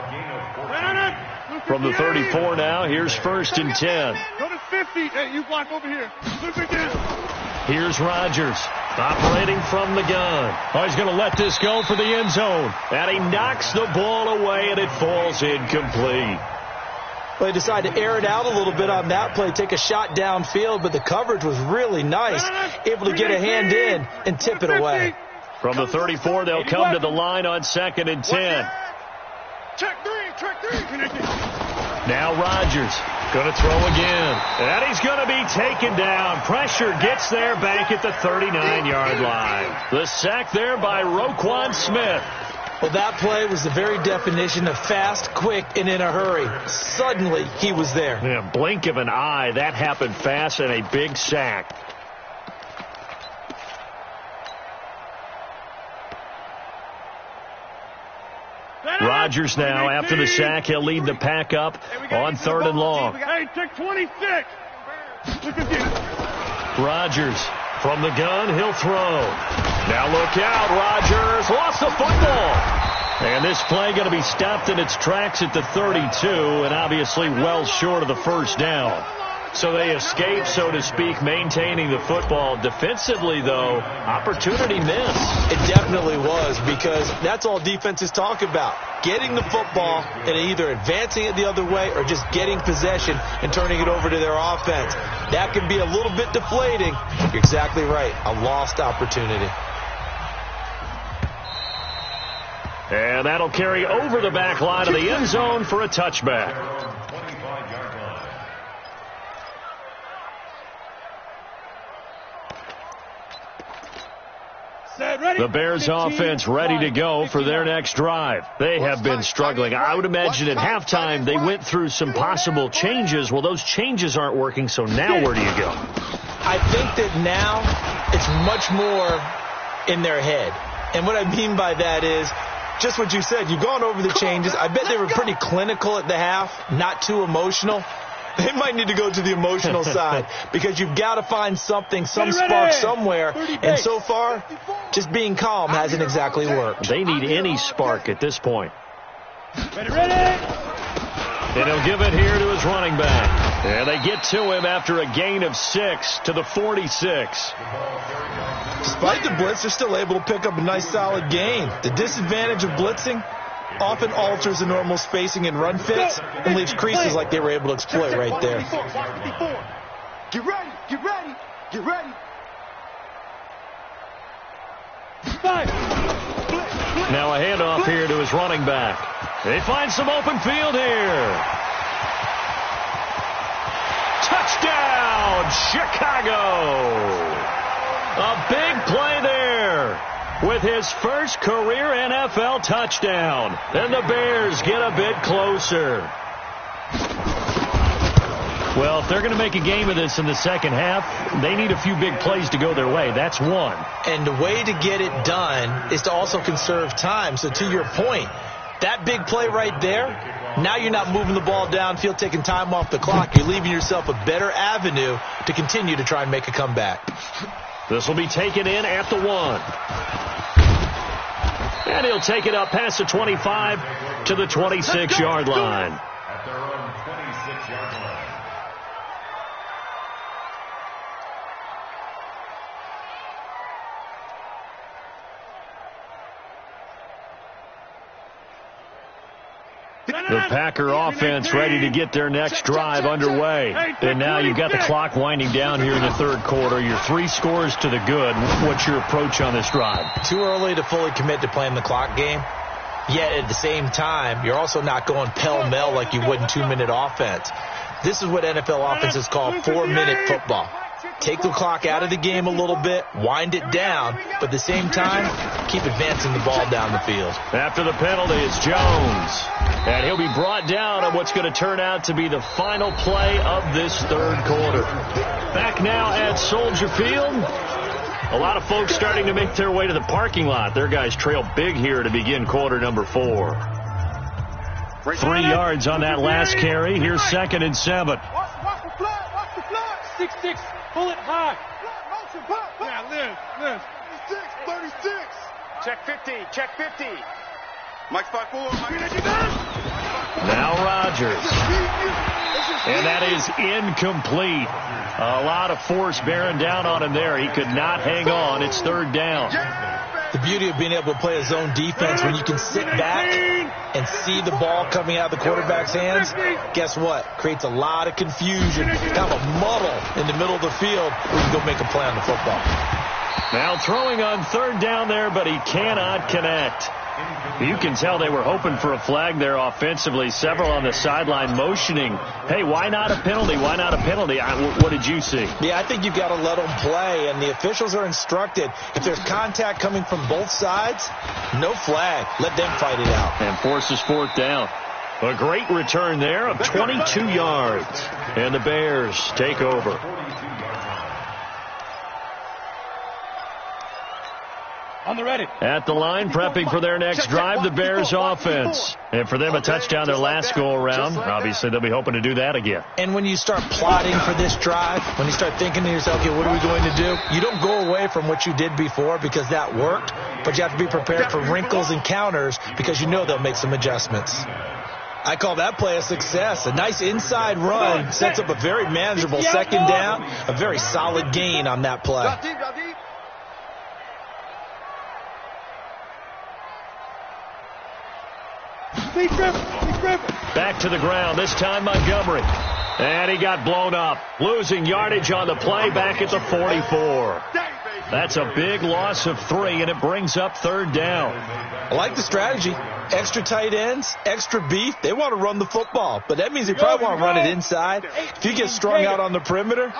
From the 34 now, here's 1st and 10. Go to 50. Hey, you block over here. Here's Rodgers operating from the gun. Oh, he's going to let this go for the end zone. And he knocks the ball away, and it falls incomplete. Well, they decided to air it out a little bit on that play, take a shot downfield, but the coverage was really nice, able to get a hand in and tip it away. From the 34, they'll come to the line on 2nd and 10. Check three. Now Rodgers going to throw again. And he's going to be taken down. Pressure gets there back at the 39-yard line. The sack there by Roquan Smith. Well, that play was the very definition of fast, quick, and in a hurry. Suddenly, he was there. Yeah, blink of an eye. That happened fast and a big sack. Rodgers now, after the sack, he'll lead the pack up on 3rd and long. Hey, check 26. Rodgers from the gun, he'll throw. Now look out, Rodgers lost the football. And this play going to be stopped in its tracks at the 32, and obviously well short of the first down. So they escape, so to speak, maintaining the football. Defensively, though, opportunity missed. It definitely was, because that's all defenses talk about. Getting the football and either advancing it the other way or just getting possession and turning it over to their offense. That can be a little bit deflating. You're exactly right. A lost opportunity. And that'll carry over the back line of the end zone for a touchback. The Bears offense ready to go for their next drive. They have been struggling. I would imagine at halftime they went through some possible changes. Well, those changes aren't working, so now where do you go? I think that now it's much more in their head. And what I mean by that is just what you said. You've gone over the changes. I bet they were pretty clinical at the half, not too emotional. They might need to go to the emotional side, because you've got to find something, some spark somewhere. And so far, just being calm hasn't exactly worked. They need any spark at this point. Ready. And he'll give it here to his running back. And they get to him after a gain of 6 to the 46. Despite the blitz, they're still able to pick up a nice solid gain. The disadvantage of blitzing often alters the normal spacing and run fits and leaves creases like they were able to exploit right there. Get ready. Now a handoff here to his running back. They find some open field here. Touchdown, Chicago! A big play there with his first career NFL touchdown. And the Bears get a bit closer. Well, if they're going to make a game of this in the second half, they need a few big plays to go their way. That's one. And the way to get it done is to also conserve time. So to your point, that big play right there, now you're not moving the ball downfield, taking time off the clock. You're leaving yourself a better avenue to continue to try and make a comeback. This will be taken in at the 1. And he'll take it up past the 25 to the 26-yard line. At their own 26-yard line. The Packer offense ready to get their next drive underway. And now you've got the clock winding down here in the third quarter. You're 3 scores to the good. What's your approach on this drive? Too early to fully commit to playing the clock game. Yet at the same time, you're also not going pell-mell like you would in 2-minute offense. This is what NFL offenses call 4-minute football. Take the clock out of the game a little bit, wind it down, but at the same time, keep advancing the ball down the field. After the penalty is Jones. And he'll be brought down on what's going to turn out to be the final play of this third quarter. Back now at Soldier Field. A lot of folks starting to make their way to the parking lot. Their guys trail big here to begin quarter number 4. 3 yards on that last carry. Here's 2nd and 7. 6-6. Pull it high. Yeah, live. 36. Check 50. Mike 5-4. Now Rodgers. And that is incomplete. A lot of force bearing down on him there. He could not hang on. It's 3rd down. The beauty of being able to play a zone defense when you can sit back and see the ball coming out of the quarterback's hands, guess what? Creates a lot of confusion, kind of a muddle in the middle of the field where you can go make a play on the football. Now throwing on third down there, but he cannot connect. You can tell they were hoping for a flag there offensively. Several on the sideline motioning, hey, why not a penalty? Why not a penalty? What did you see? Yeah, I think you've got to let them play, and the officials are instructed, if there's contact coming from both sides, no flag. Let them fight it out. And forces fourth down. A great return there of 22 yards. And the Bears take over. On the ready. At the line, prepping for their next drive, the Bears offense. And for them, a touchdown their last go-around. Obviously, they'll be hoping to do that again. And when you start plotting for this drive, when you start thinking to yourself, okay, what are we going to do? You don't go away from what you did before because that worked, but you have to be prepared for wrinkles and counters because you know they'll make some adjustments. I call that play a success. A nice inside run sets up a very manageable second down, a very solid gain on that play. Back to the ground, this time Montgomery. And he got blown up, losing yardage on the play back at the 44. That's a big loss of 3, and it brings up third down. I like the strategy. Extra tight ends, extra beef. They want to run the football, but that means they probably want to run it inside. If you get strung out on the perimeter,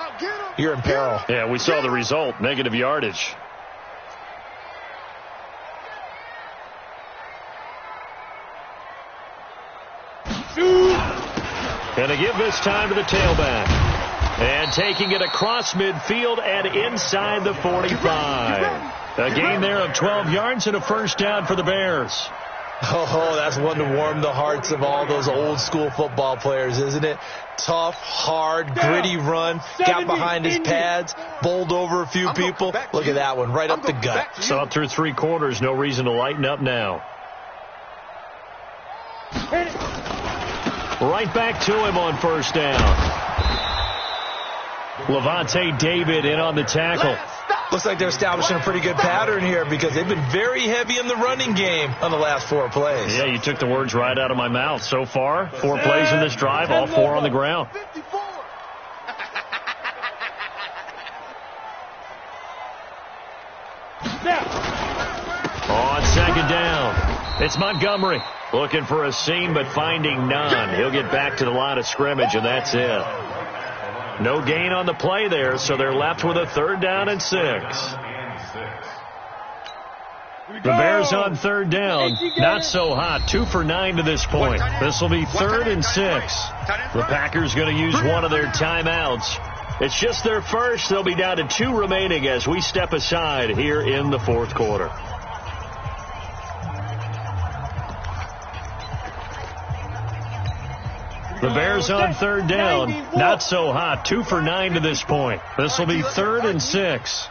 you're in peril. Yeah, we saw the result, negative yardage. And they give this time to the tailback. And taking it across midfield and inside the 45. A gain there of 12 yards and a first down for the Bears. Oh, that's one to warm the hearts of all those old school football players, isn't it? Tough, hard, gritty run. Got behind his pads, bowled over a few people. Look at that one, right up the gut. Saw it through 3 quarters. No reason to lighten up now. Right back to him on first down. Levante David in on the tackle. Looks like they're establishing a pretty good pattern here because they've been very heavy in the running game on the last 4 plays. Yeah, you took the words right out of my mouth. So far, 4 plays in this drive, all 4 on the ground. On second down, it's Montgomery. Looking for a seam, but finding none. He'll get back to the line of scrimmage, and that's it. No gain on the play there, so they're left with a third down and 6. The Bears on third down, not so hot. 2 for 9 to this point. This will be 3rd and 6. The Packers going to use one of their timeouts. It's just their first. They'll be down to 2 remaining as we step aside here in the 4th quarter. The Bears on third down, not so hot. 2 for 9 to this point. This will be 3rd and 6.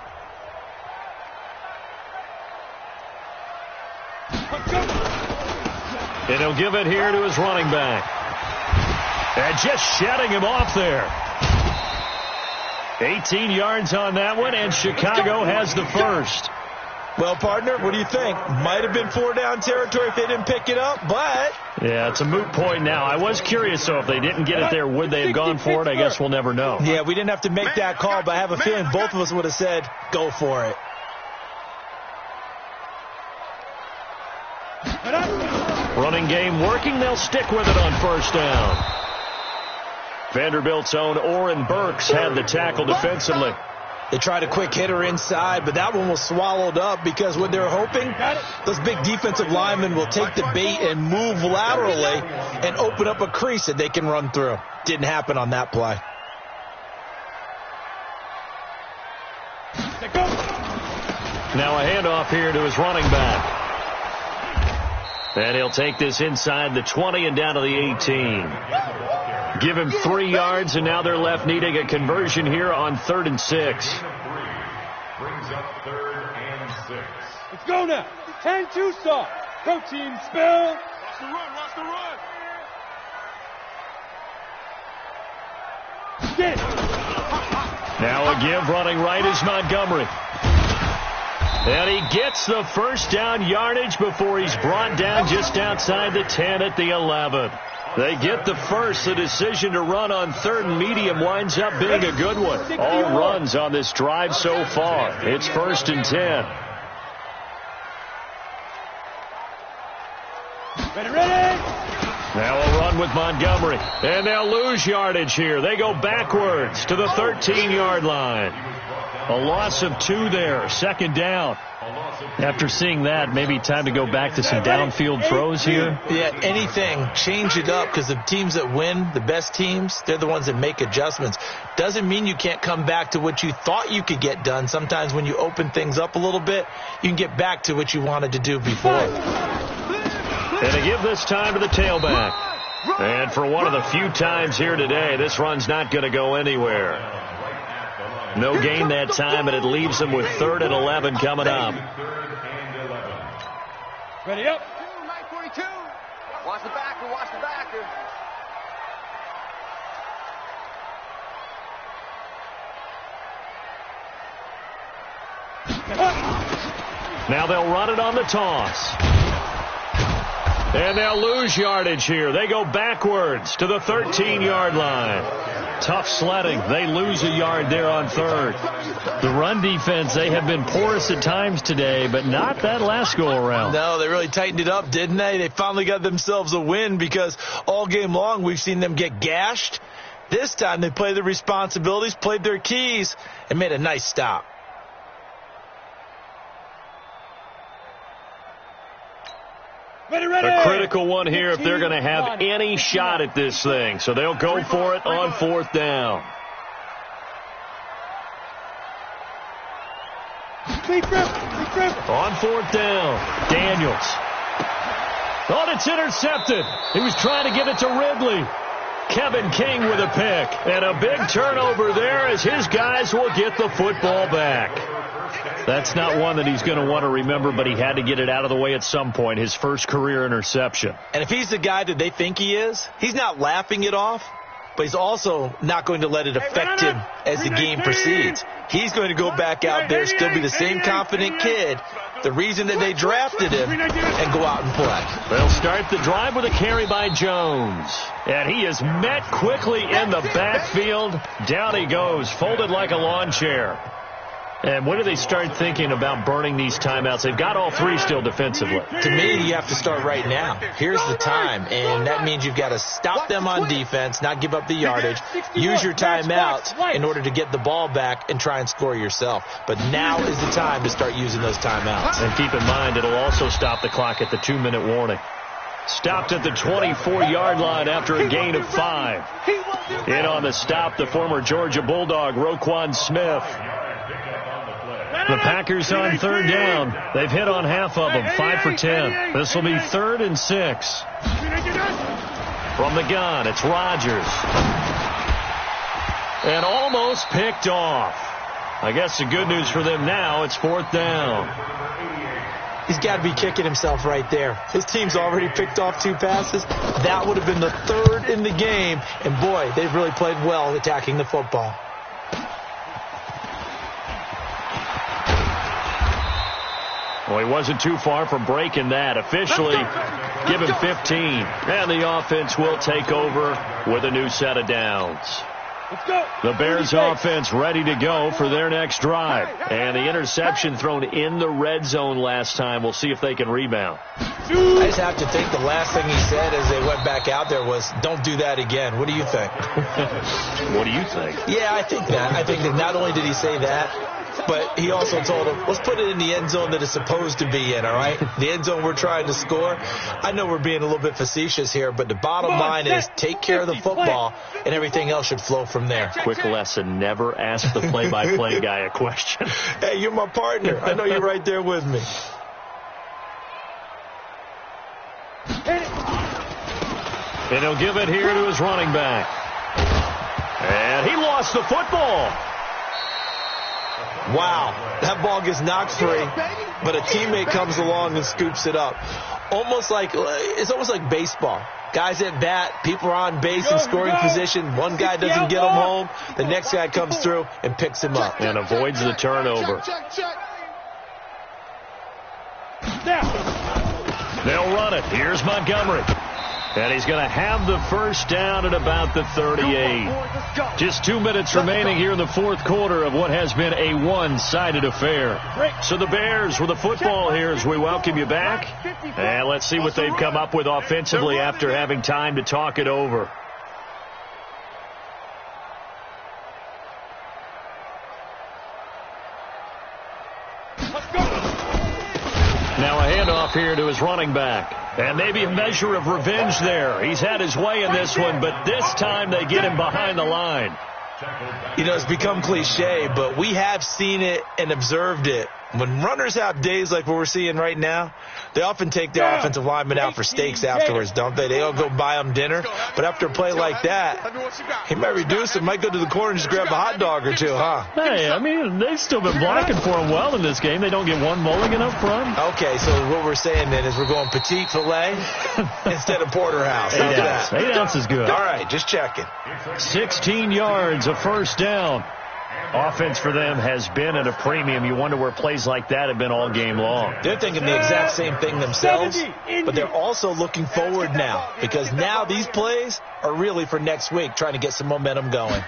And he'll give it here to his running back. And just shutting him off there. 18 yards on that one, and Chicago has the first. Well, partner, what do you think? Might have been 4-down territory if they didn't pick it up, but... Yeah, it's a moot point now. I was curious, though, if they didn't get it there, would they have gone for it? I guess we'll never know. Yeah, we didn't have to make that call, but I have a feeling both of us would have said, go for it. Running game working. They'll stick with it on first down. Vanderbilt's own Oren Burks had the tackle defensively. They tried a quick hitter inside, but that one was swallowed up because what they were hoping, those big defensive linemen will take the bait and move laterally and open up a crease that they can run through. Didn't happen on that play. Now a handoff here to his running back. And he'll take this inside the 20 and down to the 18. Give him 3 yards, and now they're left needing a conversion here on 3rd and 6. Brings up 3rd and 6. Let's go now. 10-2 start. Protein spill. Watch the run. Watch the run. Get it. Now a give running right is Montgomery. And he gets the first down yardage before he's brought down just outside the 10 at the 11. They get the first. The decision to run on 3rd and medium winds up being a good one. All runs on this drive so far. It's 1st and 10. Ready. Now a run with Montgomery. And they'll lose yardage here. They go backwards to the 13-yard line. A loss of 2 there. 2nd down. After seeing that, maybe time to go back to some downfield throws here. Yeah, anything. Change it up, because the teams that win, the best teams, they're the ones that make adjustments. Doesn't mean you can't come back to what you thought you could get done. Sometimes when you open things up a little bit, you can get back to what you wanted to do before. And they give this time to the tailback. And for one of the few times here today, this run's not going to go anywhere. No gain that time, and it leaves them with 3rd and 11 coming up. Ready up. 942. Watch the backer. Watch the backer. Now they'll run it on the toss. And they'll lose yardage here. They go backwards to the 13-yard line. Tough sledding. They lose a yard there on 3rd. The run defense, they have been porous at times today, but not that last go-around. No, they really tightened it up, didn't they? They finally got themselves a win, because all game long we've seen them get gashed. This time they played their responsibilities, played their keys, and made a nice stop. A critical one here if they're going to have any shot at this thing. So they'll go for it on 4th down. On 4th down, Daniels. Oh, it's intercepted. He was trying to give it to Ridley. Kevin King with a pick. And a big turnover there as his guys will get the football back. That's not one that he's going to want to remember, but he had to get it out of the way at some point, his first career interception. And if he's the guy that they think he is, he's not laughing it off, but he's also not going to let it affect him as the game proceeds. He's going to go back out there, still be the same confident kid, the reason that they drafted him, and go out and play. They'll start the drive with a carry by Jones. And he is met quickly in the backfield. Down he goes, folded like a lawn chair. And when do they start thinking about burning these timeouts? They've got all 3 still defensively. To me, you have to start right now. Here's the time, and that means you've got to stop them on defense, not give up the yardage, use your timeouts in order to get the ball back and try and score yourself. But now is the time to start using those timeouts. And keep in mind, it'll also stop the clock at the 2-minute warning. Stopped at the 24-yard line after a gain of 5. In on the stop, the former Georgia Bulldog, Roquan Smith. The Packers on 3rd down. They've hit on half of them, 5 for 10. This will be 3rd and 6. From the gun, it's Rodgers. And almost picked off. I guess the good news for them now, it's 4th down. He's got to be kicking himself right there. His team's already picked off 2 passes. That would have been the 3rd in the game. And, boy, they've really played well attacking the football. Well, he wasn't too far from breaking that. Officially, give him 15. And the offense will take over with a new set of downs. The Bears offense ready to go for their next drive. And the interception thrown in the red zone last time. We'll see if they can rebound. I just have to think the last thing he said as they went back out there was, don't do that again. What do you think? What do you think? Yeah, I think that. I think that not only did he say that, but he also told him, let's put it in the end zone that it's supposed to be in, all right? The end zone we're trying to score. I know we're being a little bit facetious here, but the bottom line is take care of the football, and everything else should flow from there. Quick lesson, never ask the play-by-play guy a question. Hey, you're my partner. I know you're right there with me. And he'll give it here to his running back. And he lost the football. Wow, that ball gets knocked free, but a teammate comes along and scoops it up. It's almost like baseball. Guys at bat, people are on base in scoring position. One guy doesn't get him home. The next guy comes through and picks him up. And avoids the turnover. They'll run it. Here's Montgomery. And he's going to have the first down at about the 38. Just 2 minutes remaining here in the fourth quarter of what has been a one-sided affair. So the Bears with the football here as we welcome you back. And let's see what they've come up with offensively after having time to talk it over. Now a handoff here to his running back. And maybe a measure of revenge there. He's had his way in this one, but this time they get him behind the line. You know, it's become cliche, but we have seen it and observed it. When runners have days like what we're seeing right now, they often take their offensive linemen out for steaks afterwards, don't they? They all go buy them dinner. But after a play like that, he might reduce it, might go to the corner and just grab a hot dog or two, huh? Hey, I mean, they've still been blocking for him well in this game. They don't get one mulligan up front. Okay, so what we're saying then is we're going petite filet instead of porterhouse. How's that? 8 ounces is good. All right, just checking. 16 yards, a first down. Offense for them has been at a premium. You wonder where plays like that have been all game long. They're thinking the exact same thing themselves, but they're also looking forward now because now these plays are really for next week, trying to get some momentum going.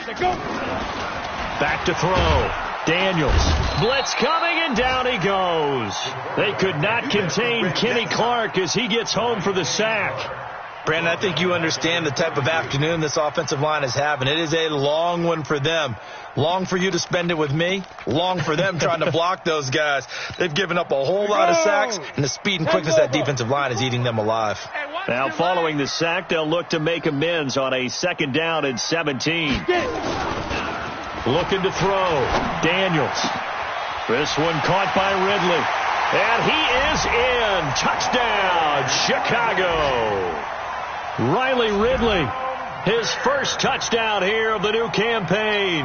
Back to throw. Daniels. Blitz coming, and down he goes. They could not contain Kenny Clark as he gets home for the sack. Brandon, I think you understand the type of afternoon this offensive line is having. It is a long one for them. Long for you to spend it with me. Long for them trying to block those guys. They've given up a whole lot of sacks, and the speed and quickness of that defensive line is eating them alive. Now following the sack, they'll look to make amends on a 2nd down and 17. Looking to throw. Daniels. This one caught by Ridley. And he is in. Touchdown, Chicago. Riley Ridley, his first touchdown here of the new campaign.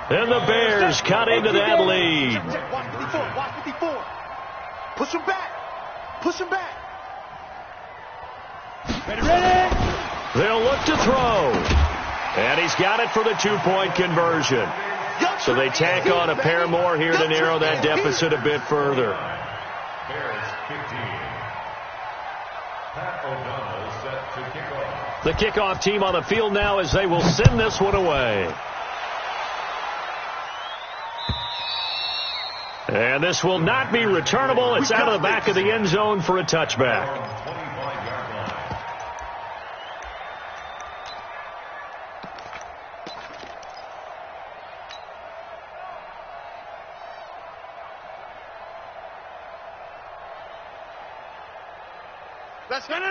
And the Bears cut into that lead. Watch 54. Push him back. Push him back. Ready. They'll look to throw. And he's got it for the 2-point conversion. So they tack on a pair more here to narrow that deficit a bit further. Bears 15. Pat O'Donnell set to kick off. The kickoff team on the field now as they will send this one away. And this will not be returnable. It's out of the back of the end zone for a touchback. 25-yard line.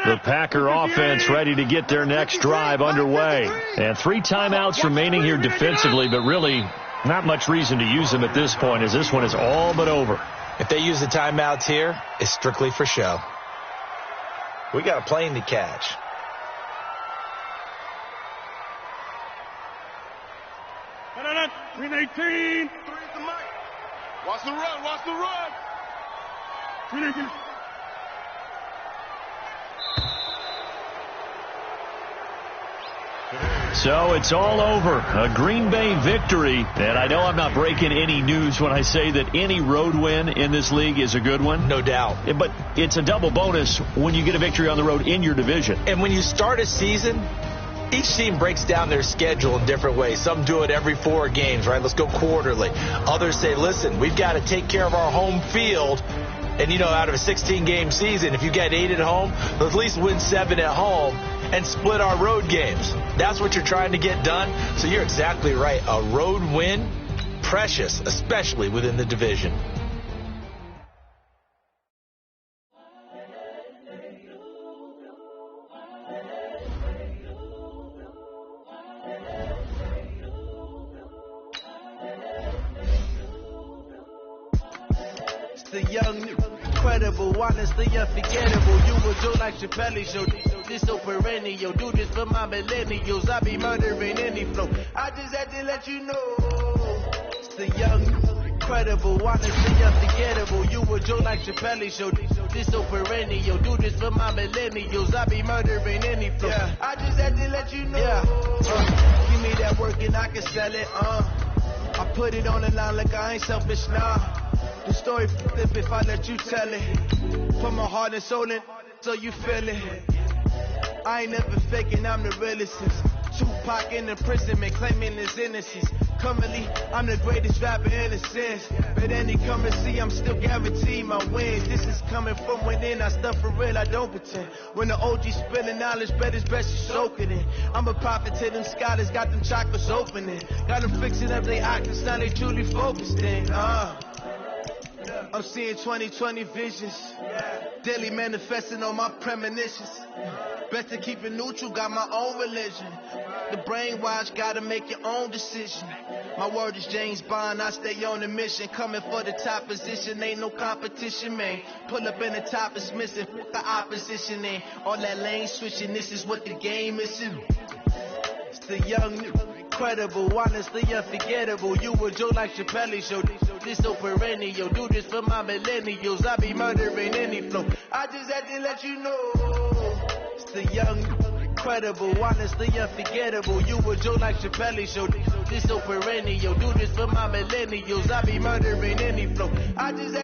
The Packer offense ready to get their next drive underway. And 3 timeouts remaining here defensively, but really not much reason to use them at this point as this one is all but over. If they use the timeouts here, it's strictly for show. We got a plane to catch. Green 18. Watch the run. Watch the run. Green 18. So it's all over. A Green Bay victory. And I know I'm not breaking any news when I say that any road win in this league is a good one. No doubt. But it's a double bonus when you get a victory on the road in your division. And when you start a season, each team breaks down their schedule in different ways. Some do it every 4 games, right? Let's go quarterly. Others say, listen, we've got to take care of our home field. And, you know, out of a 16-game season, if you get 8 at home, let's at least win 7 at home and split our road games. That's what you're trying to get done. So you're exactly right. A road win, precious, especially within the division. The young, incredible, honestly unforgettable. You will do like Chappelle show. This so perennial. Do this for my millennials. I be murdering any flow. I just had to let you know. It's the young, incredible, honestly unforgettable. You will do like Chappelle show. This so perennial. Do this for my millennials. I be murdering any flow. Yeah. I just had to let you know. Yeah. Give me that work and I can sell it. I put it on the line like I ain't selfish, nah. The story flip if I let you tell it. Put my heart and soul in, so you feel it. I ain't never faking, I'm the realest since Tupac in imprisonment, claiming his innocence. Currently, I'm the greatest rapper in a sense. But any come and see, I'm still guaranteed my wins. This is coming from within, I stuff for real, I don't pretend. When the OG spilling knowledge, bet it's best you soak it in. I'm a prophet to them scholars, got them chakras opening. Got them fixing up their actors, now they truly focused in. I'm seeing 2020 visions, daily manifesting on my premonitions. Better keep it neutral, got my own religion. The brainwash, gotta make your own decision. My word is James Bond, I stay on a mission. Coming for the top position, ain't no competition, man. Pull up in the top is missing, put the opposition in. All that lane switching, this is what the game is. It's the young, incredible, honestly unforgettable. You a Joe like Chappelle show, this so perennial. Do this for my millennials, I be murdering any flow. I just had to let you know. It's the young, incredible, honestly unforgettable. You a Joe like Chappelle show, this so perennial. Do this for my millennials, I be murdering any flow. I just had